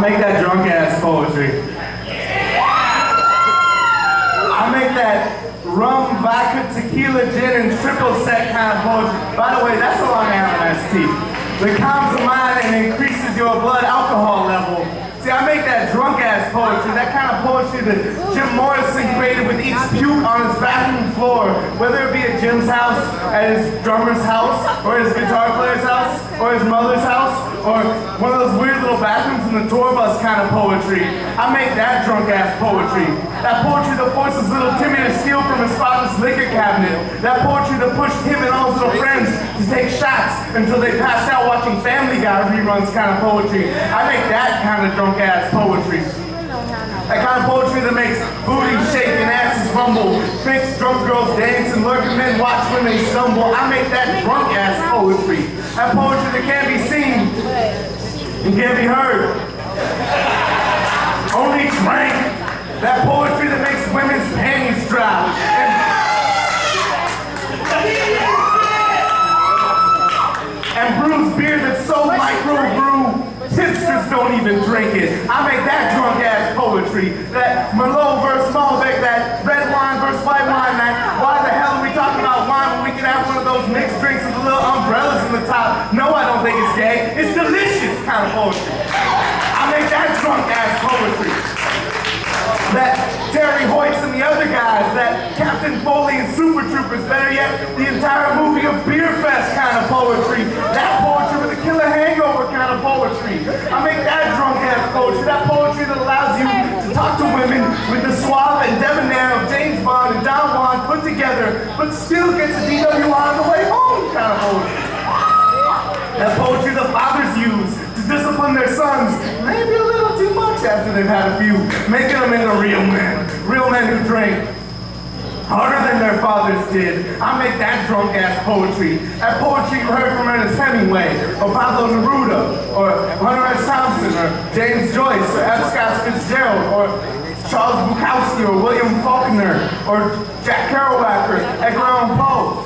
make that drunk ass poetry. I make that rum, vodka, tequila, gin, and triple sec kind of poetry. By the way, that's a Long Island iced tea. That calms the mind and increases your blood alcohol level. See, I make that drunk ass poetry, that kind of poetry that Jim Morrison created with each puke on his bathroom floor, whether it be at Jim's house, at his drummer's house, or his guitar player's house, or his mother's house, or one of those weird little bathrooms in the tour bus kind of poetry. I make that drunk ass poetry. That poetry that forces little Timmy to steal from his father's liquor cabinet. That poetry that pushed him and all his little friends to take shots until they passed out watching Family Guy reruns kind of poetry. I make that kind of drunk ass poetry. That kind of poetry that makes booty shake and asses rumble, makes drunk girls dance and lurking men watch when they stumble. I make that drunk ass poetry. That poetry that can't be seen and can't be heard. Only drank. That poetry that makes women's panties dry. And brews beer that's so micro-brew, hipsters don't even drink it. I make that drunk-ass poetry. That Merlot versus Malbec, that red wine versus white wine, that why the hell are we talking about wine when we can have one of those mixed drinks with the little umbrellas in the top? No, I don't think it's gay. It's delicious kind of poetry. I make that drunk-ass poetry. That Terry Hoyts and the other guys, that Captain Foley and Super Troopers, better yet, the entire movie of Beer Fest kind of poetry. That poetry with a killer hangover kind of poetry. I make that drunk-ass poetry. That poetry that allows you to talk to women with the suave and debonair of James Bond and Don Juan put together, but still gets a DWI on the way home kind of poetry. That poetry that fathers use to discipline their sons, maybe a little too much after they've had a few, making them into real men who drink harder than their fathers did. I make that drunk-ass poetry. That poetry you heard from Ernest Hemingway, or Pablo Neruda, or Hunter S. Thompson, or James Joyce, or F. Scott Fitzgerald, or Charles Bukowski, or William Faulkner, or Jack Kerouac, or Edgar Allan Poe,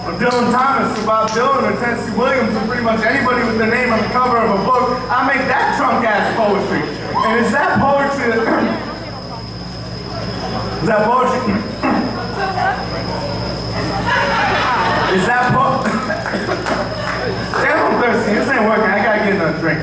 or Dylan Thomas, or Bob Dylan, or Tennessee Williams, or pretty much anybody with their name on the cover of a book. I make that drunk-ass poetry. And it's that poetry that... Is that poetry? Is that poetry? Damn, I'm thirsty. This ain't working. I gotta get another drink.